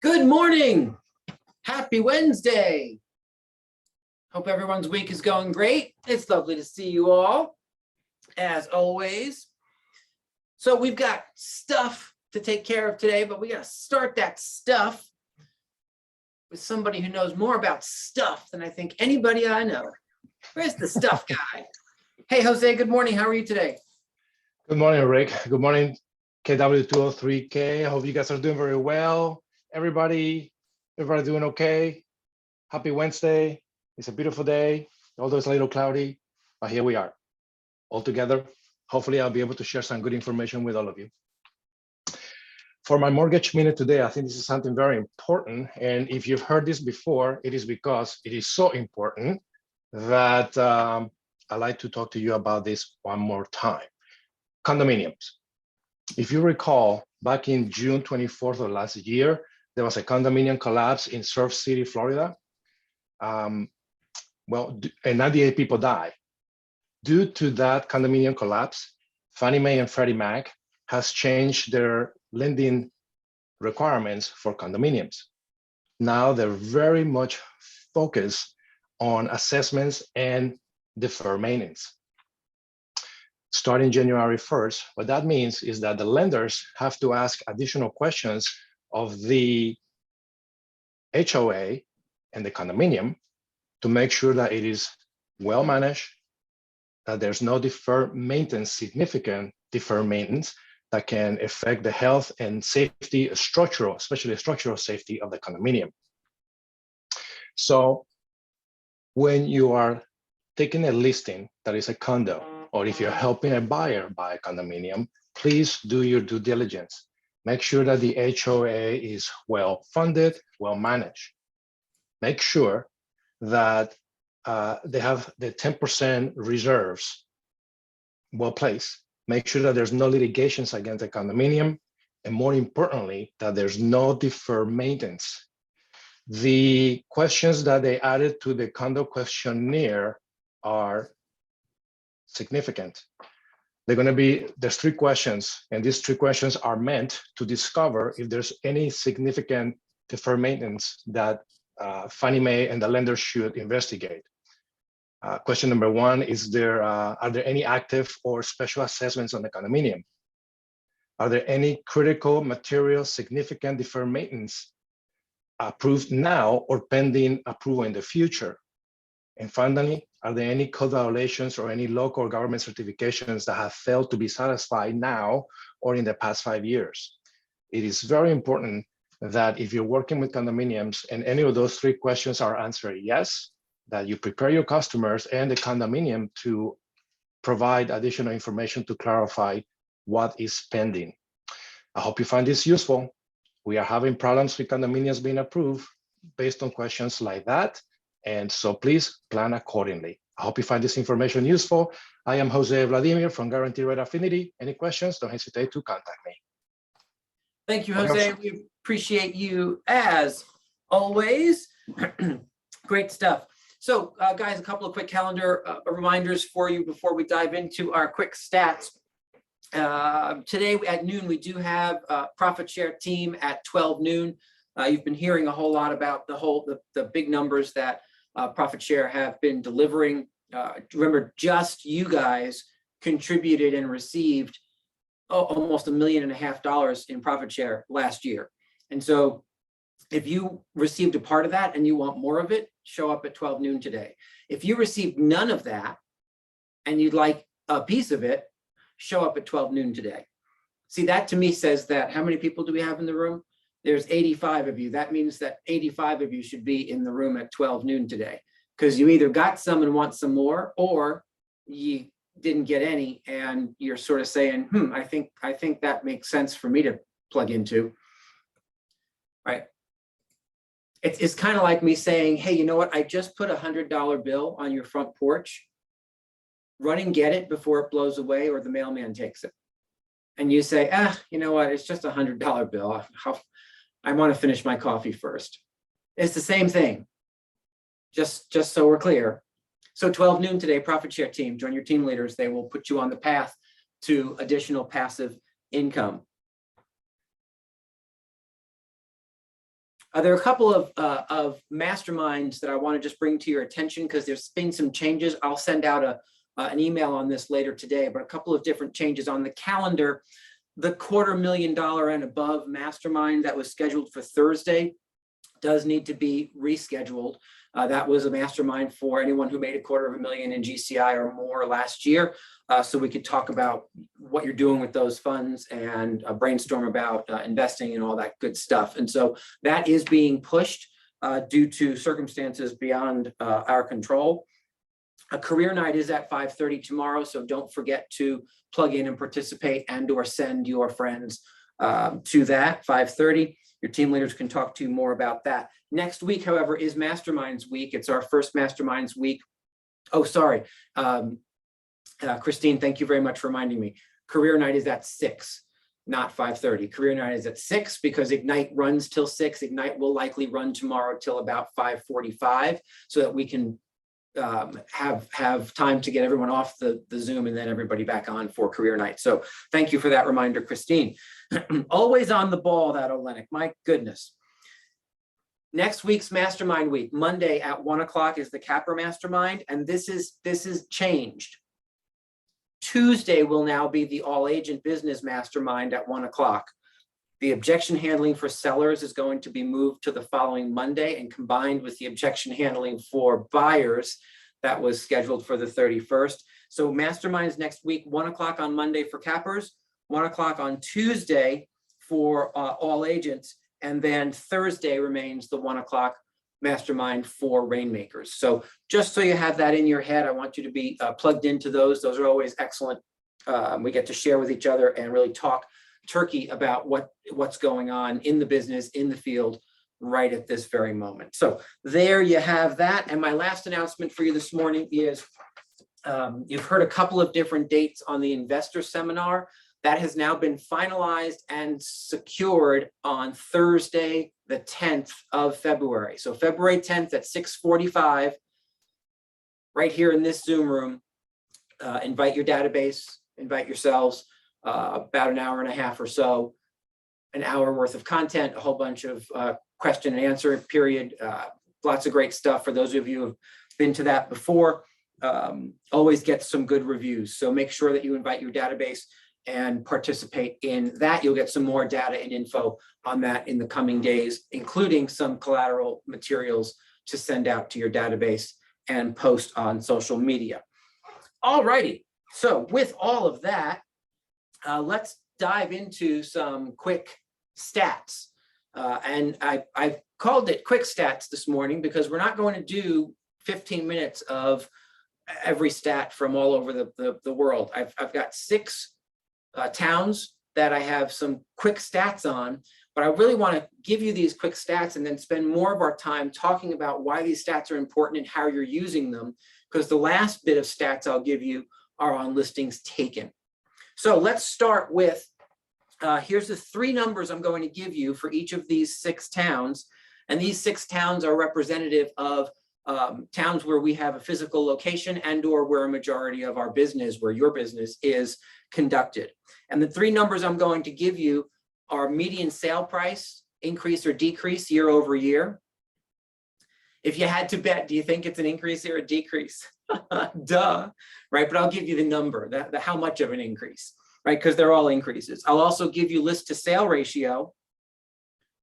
Good morning. Happy Wednesday. Hope everyone's week is going great. It's lovely to see you all, as always. So we've got stuff to take care of today, but we got to start that stuff with somebody who knows more about stuff than I think anybody I know. Where's the stuff guy? Hey, Jose, good morning. How are you today? Good morning, Rick. Good morning, KW203K. I hope you guys are doing very well. Everybody doing okay? Happy Wednesday. It's a beautiful day, although it's a little cloudy, but here we are, all together. Hopefully I'll be able to share some good information with all of you. For my mortgage minute today, I think this is something very important. And if you've heard this before, it is because it is so important that I'd like to talk to you about this one more time. Condominiums. If you recall, back in June 24th of last year, there was a condominium collapse in Surf City, Florida. And 98 people died. Due to that condominium collapse, Fannie Mae and Freddie Mac has changed their lending requirements for condominiums. Now they're very much focused on assessments and deferred maintenance. Starting January 1st, what that means is that the lenders have to ask additional questions of the HOA and the condominium to make sure that it is well managed, that there's no deferred maintenance, significant deferred maintenance that can affect the health and safety, especially structural safety of the condominium. So when you are taking a listing that is a condo, or if you're helping a buyer buy a condominium, please do your due diligence. Make sure that the HOA is well funded, well managed. Make sure that they have the 10% reserves well placed. Make sure that there's no litigations against the condominium, and more importantly, that there's no deferred maintenance. The questions that they added to the condo questionnaire are significant. There's 3 questions, and these 3 questions are meant to discover if there's any significant deferred maintenance that Fannie Mae and the lender should investigate. Question number 1 is are there any active or special assessments on the condominium? Are there any critical material significant deferred maintenance approved now or pending approval in the future? And finally, are there any code violations or any local government certifications that have failed to be satisfied now or in the past 5 years? It is very important that if you're working with condominiums and any of those 3 questions are answered yes, that you prepare your customers and the condominium to provide additional information to clarify what is pending. I hope you find this useful. We are having problems with condominiums being approved based on questions like that. And so please plan accordingly. I hope you find this information useful. I am Jose Vladimir from Guaranteed Rate Affinity. Any questions, don't hesitate to contact me. Thank you, Jose. We appreciate you as always. Great stuff. So guys, a couple of quick calendar reminders for you before we dive into our quick stats. Today at noon, we do have a profit share team at 12 noon. You've been hearing a whole lot about the big numbers that profit share have been delivering. Remember, just you guys contributed and received almost $1.5 million in profit share last year. And so if you received a part of that and you want more of it, show up at 12 noon today. If you received none of that and you'd like a piece of it, show up at 12 noon today. See, that to me says that how many people do we have in the room? There's 85 of you. That means that 85 of you should be in the room at 12 noon today, because you either got some and want some more, or you didn't get any and you're sort of saying, I think that makes sense for me to plug into. Right. It's kind of like me saying, hey, you know what? I just put $100 bill on your front porch. Run and get it before it blows away or the mailman takes it. And you say, you know what? It's just a $100 bill. I want to finish my coffee first. It's the same thing. Just so we're clear. So 12 noon today, profit share team, join your team leaders. They will put you on the path to additional passive income. There are a couple of masterminds that I want to just bring to your attention because there's been some changes. I'll send out an email on this later today, but a couple of different changes on the calendar. The $250,000 and above mastermind that was scheduled for Thursday does need to be rescheduled. That was a mastermind for anyone who made $250,000 in GCI or more last year. So we could talk about what you're doing with those funds and brainstorm about investing and all that good stuff. And so that is being pushed due to circumstances beyond our control. A career night is at 5:30 tomorrow, so don't forget to plug in and participate and or send your friends to that 5:30. Your team leaders can talk to you more about that. Next week, however, is Masterminds week. It's our first Masterminds week. Oh, sorry. Christine, thank you very much for reminding me. Career night is at 6, not 5:30. Career night is at 6 because Ignite runs till 6. Ignite will likely run tomorrow till about 5:45 so that we can have time to get everyone off the Zoom and then everybody back on for career night. So thank you for that reminder, Christine. Always on the ball, that Olenek, my goodness. Next week's Mastermind week, Monday at 1 o'clock is the Capper Mastermind, and this is changed. Tuesday will now be the All Agent Business Mastermind at 1 o'clock. The objection handling for sellers is going to be moved to the following Monday and combined with the objection handling for buyers that was scheduled for the 31st. So Masterminds next week, 1 o'clock on Monday for cappers, 1 o'clock on Tuesday for all agents, and then Thursday remains the 1 o'clock Mastermind for rainmakers. So just so you have that in your head, I want you to be plugged into those. Those are always excellent. We get to share with each other and really talk turkey about what's going on in the business, in the field, right at this very moment. So there you have that. And my last announcement for you this morning is you've heard a couple of different dates on the investor seminar. That has now been finalized and secured on Thursday, the 10th of February. So February 10th at 6:45, right here in this Zoom room. Invite your database, invite yourselves, about an hour and a half or so, an hour worth of content, a whole bunch of question and answer period, lots of great stuff. For those of you who have been to that before, always get some good reviews. So make sure that you invite your database and participate in that. You'll get some more data and info on that in the coming days, including some collateral materials to send out to your database and post on social media. All righty. So with all of that, let's dive into some quick stats. And I called it quick stats this morning because we're not going to do 15 minutes of every stat from all over the world. I've got 6 towns that I have some quick stats on, but I really want to give you these quick stats and then spend more of our time talking about why these stats are important and how you're using them, because the last bit of stats I'll give you are on listings taken. So let's start with, here's the 3 numbers I'm going to give you for each of these 6 towns. And these 6 towns are representative of towns where we have a physical location and or where a majority of our business, where your business is conducted. And the 3 numbers I'm going to give you are median sale price, increase or decrease year over year. If you had to bet, do you think it's an increase or a decrease? Duh, right? But I'll give you the number, the how much of an increase, right? Because they're all increases. I'll also give you list to sale ratio,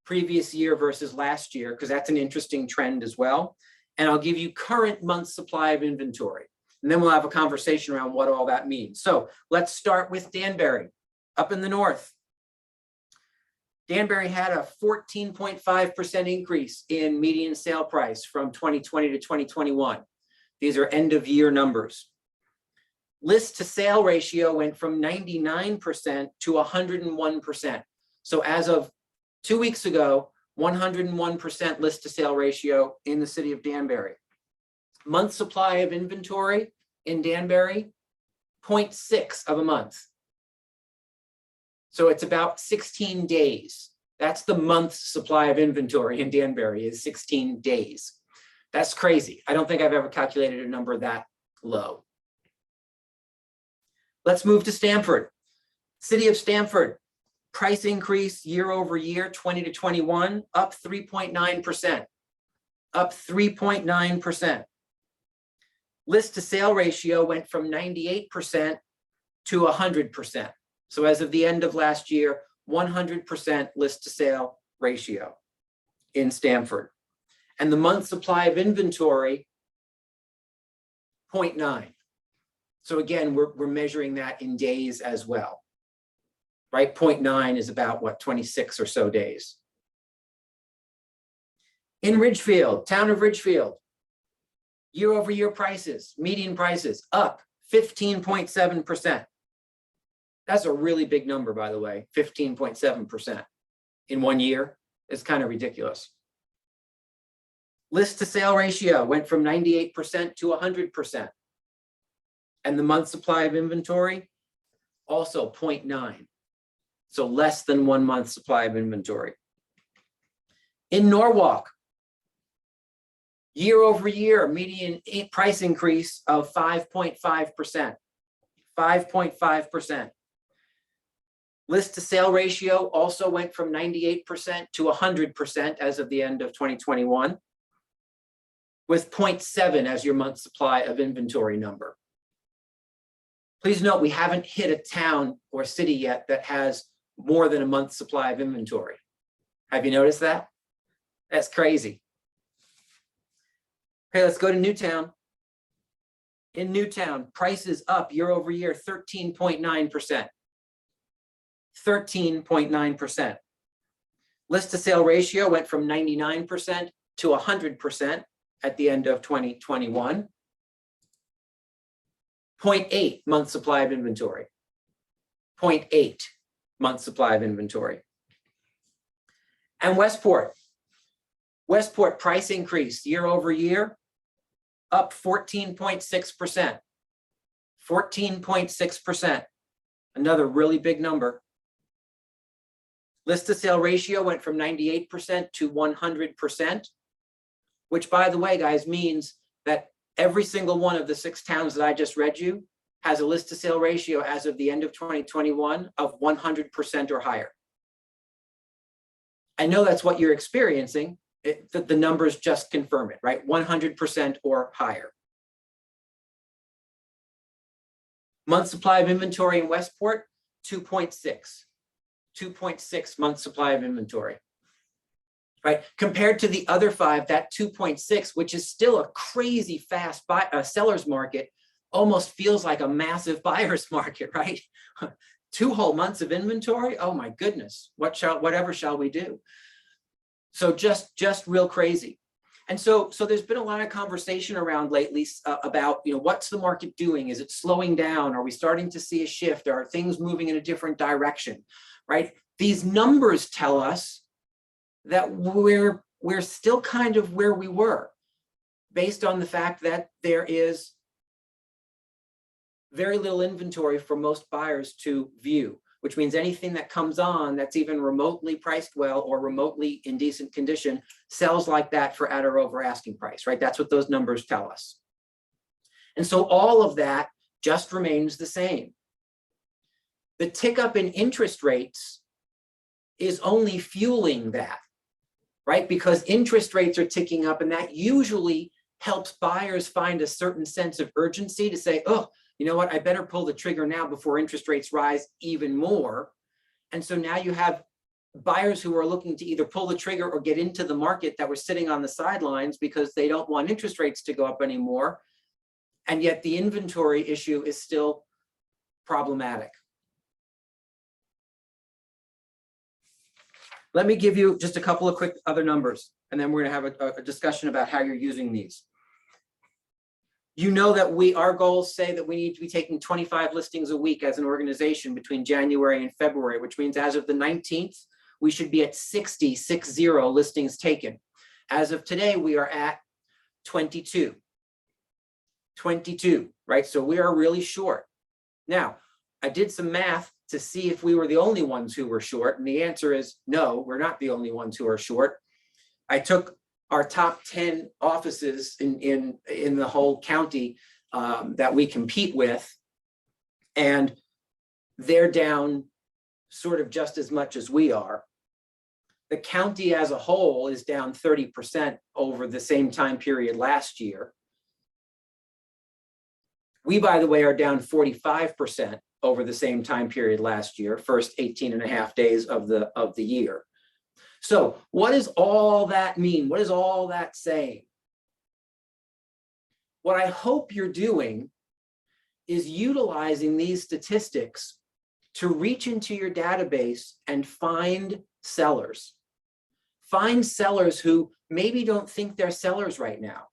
previous year versus last year, because that's an interesting trend as well. And I'll give you current month supply of inventory. And then we'll have a conversation around what all that means. So let's start with Danbury, up in the north. Danbury had a 14.5% increase in median sale price from 2020 to 2021. These are end of year numbers. List to sale ratio went from 99% to 101%. So as of 2 weeks ago, 101% list to sale ratio in the city of Danbury. Month supply of inventory in Danbury, 0.6 of a month. So it's about 16 days. That's the month's supply of inventory in Danbury, is 16 days. That's crazy. I don't think I've ever calculated a number that low. Let's move to Stanford. City of Stanford, price increase year over year, 20 to 21, up 3.9%, up 3.9%. List to sale ratio went from 98% to 100%. So as of the end of last year, 100% list to sale ratio in Stanford. And the month supply of inventory, 0.9. So again, we're measuring that in days as well, right? 0.9 is about what, 26 or so days. In Ridgefield, town of Ridgefield, year over year prices, median prices up 15.7%. That's a really big number, by the way, 15.7% in 1 year. It's kind of ridiculous. List to sale ratio went from 98% to 100%. And the month supply of inventory, also 0.9. So less than 1 month supply of inventory. In Norwalk, year over year, median price increase of 5.5%. 5.5%. List to sale ratio also went from 98% to 100% as of the end of 2021, with 0.7 as your month supply of inventory number. Please note, we haven't hit a town or city yet that has more than a month's supply of inventory. Have you noticed that? That's crazy. Okay, let's go to Newtown. In Newtown, prices up year over year, 13.9%. 13.9%. List to sale ratio went from 99% to 100% at the end of 2021. 0.8 month supply of inventory. 0.8 month supply of inventory. And Westport. Westport price increase year over year, up 14.6%. 14.6%. Another really big number. List to sale ratio went from 98% to 100%, which, by the way, guys, means that every single one of the 6 towns that I just read you has a list to sale ratio as of the end of 2021 of 100% or higher. I know that's what you're experiencing. The numbers just confirm it, right? 100% or higher. Month supply of inventory in Westport, 2.6. 2.6 month supply of inventory, right? Compared to the other 5, that 2.6, which is still a crazy fast seller's market, almost feels like a massive buyer's market, right? 2 whole months of inventory. Oh my goodness, whatever shall we do? So just real crazy. And so there's been a lot of conversation around lately about, what's the market doing? Is it slowing down? Are we starting to see a shift? Are things moving in a different direction, right? These numbers tell us that we're still kind of where we were, based on the fact that there is very little inventory for most buyers to view, which means anything that comes on that's even remotely priced well or remotely in decent condition sells like that for at or over asking price, right? That's what those numbers tell us. And so all of that just remains the same. The tick up in interest rates is only fueling that, right? Because interest rates are ticking up, and that usually helps buyers find a certain sense of urgency to say, oh, you know what, I better pull the trigger now before interest rates rise even more. And so now you have buyers who are looking to either pull the trigger or get into the market that were sitting on the sidelines because they don't want interest rates to go up anymore. And yet the inventory issue is still problematic. Let me give you just a couple of quick other numbers, and then we're going to have a discussion about how you're using these. You know that our goals say that we need to be taking 25 listings a week as an organization between January and February, which means as of the 19th, we should be at 60 listings taken. As of today, we are at 22, right? So we are really short. Now, I did some math to see if we were the only ones who were short, and the answer is no, we're not the only ones who are short. I took our top 10 offices in the whole county that we compete with, and they're down sort of just as much as we are. The county as a whole is down 30% over the same time period last year. We, by the way, are down 45% over the same time period last year, first 18 and a half days of the year. So what does all that mean? What is all that saying? What I hope you're doing is utilizing these statistics to reach into your database and find sellers. Find sellers who maybe don't think they're sellers right now.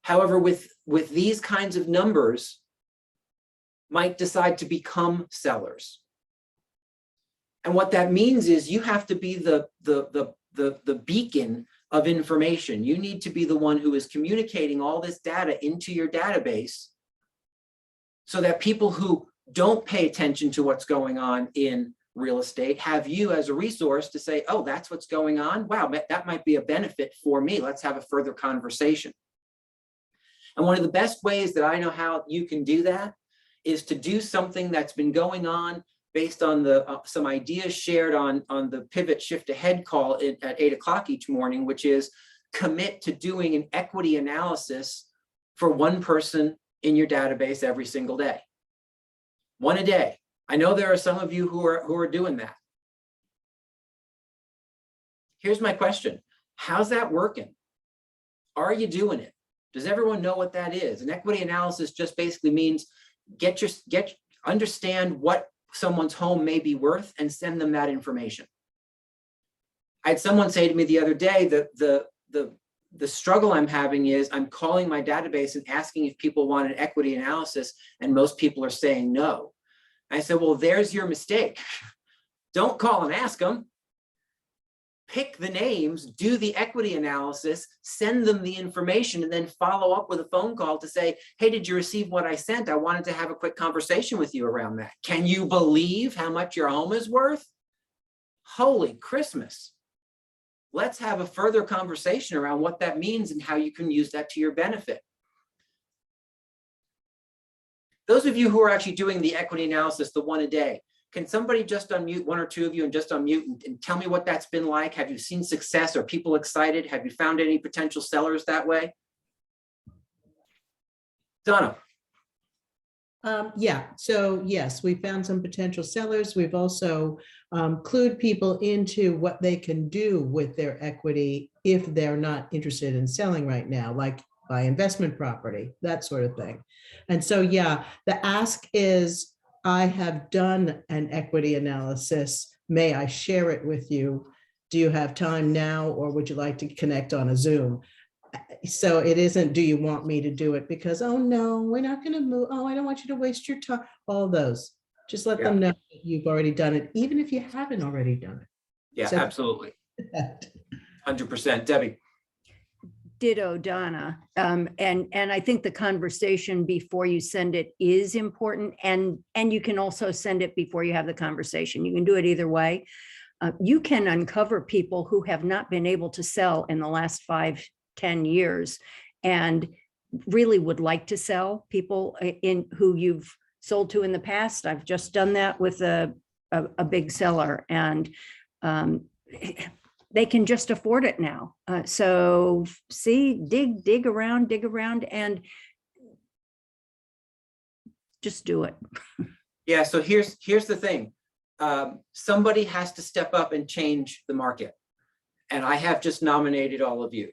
However, with these kinds of numbers, might decide to become sellers. And what that means is you have to be the beacon of information. You need to be the one who is communicating all this data into your database so that people who don't pay attention to what's going on in real estate have you as a resource to say, oh, that's what's going on. Wow, that might be a benefit for me. Let's have a further conversation. And one of the best ways that I know how you can do that is to do something that's been going on based on the some ideas shared on the Pivot Shift Ahead call at 8 o'clock each morning, which is commit to doing an equity analysis for one person in your database every single day. One a day. I know there are some of you who are doing that. Here's my question. How's that working? Are you doing it? Does everyone know what that is? An equity analysis just basically means understand what someone's home may be worth and send them that information. I had someone say to me the other day that the struggle I'm having is I'm calling my database and asking if people want an equity analysis, and most people are saying no. I said, well, there's your mistake. Don't call and ask them. Pick the names, do the equity analysis, send them the information, and then follow up with a phone call to say, hey, did you receive what I sent? I wanted to have a quick conversation with you around that. Can you believe how much your home is worth? Holy Christmas. Let's have a further conversation around what that means and how you can use that to your benefit. Those of you who are actually doing the equity analysis, the one a day, can somebody just unmute, one or two of you, and just unmute and tell me what that's been like? Have you seen success? Are people excited? Have you found any potential sellers that way? Donna. Yeah, so yes, we found some potential sellers. We've also clued people into what they can do with their equity if they're not interested in selling right now, like buy investment property, that sort of thing. And so, yeah, the ask is, I have done an equity analysis. May I share it with you? Do you have time now, or would you like to connect on a Zoom? So it isn't, do you want me to do it? Because, oh no, we're not going to move. Oh, I don't want you to waste your time. All those. Just let them know that you've already done it, even if you haven't already done it. Yeah, So, absolutely. 100%. Debbie. Ditto, Donna. And I think the conversation before you send it is important. And you can also send it before you have the conversation. You can do it either way. You can uncover people who have not been able to sell in the last 5-10 years and really would like to sell, people in who you've sold to in the past. I've just done that with a big seller, and they can just afford it now. So see, dig around and just do it. Yeah, so here's the thing. Somebody has to step up and change the market. And I have just nominated all of you,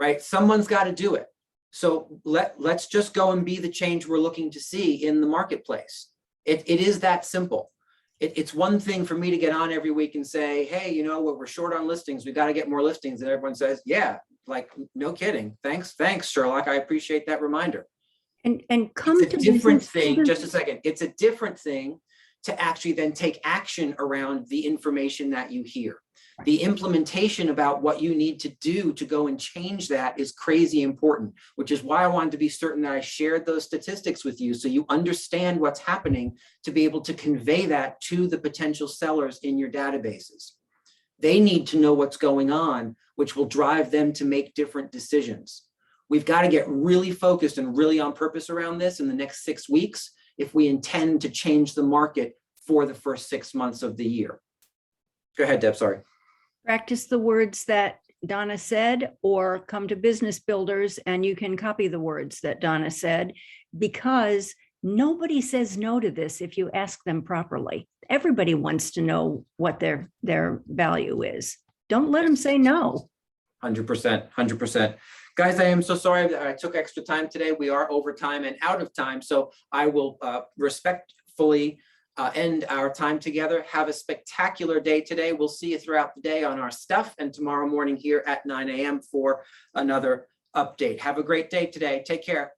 right? Someone's got to do it. So let's just go and be the change we're looking to see in the marketplace. It is that simple. It's one thing for me to get on every week and say, hey, you know what, we're short on listings. We got to get more listings. And everyone says, yeah, like, no kidding. Thanks, Sherlock. I appreciate that reminder. And come it's a different thing, just a second. It's a different thing to actually then take action around the information that you hear. The implementation about what you need to do to go and change that is crazy important, which is why I wanted to be certain that I shared those statistics with you so you understand what's happening to be able to convey that to the potential sellers in your databases. They need to know what's going on, which will drive them to make different decisions. We've got to get really focused and really on purpose around this in the next 6 weeks if we intend to change the market for the first 6 months of the year. Go ahead, Deb, sorry. Practice the words that Donna said, or come to Business Builders and you can copy the words that Donna said, because nobody says no to this if you ask them properly. Everybody wants to know what their value is. Don't let them say no. 100%, 100%. Guys, I am so sorry that I took extra time today. We are over time and out of time, so I will respectfully end our time together. Have a spectacular day today. We'll see you throughout the day on our stuff and tomorrow morning here at 9 a.m. for another update. Have a great day today. Take care.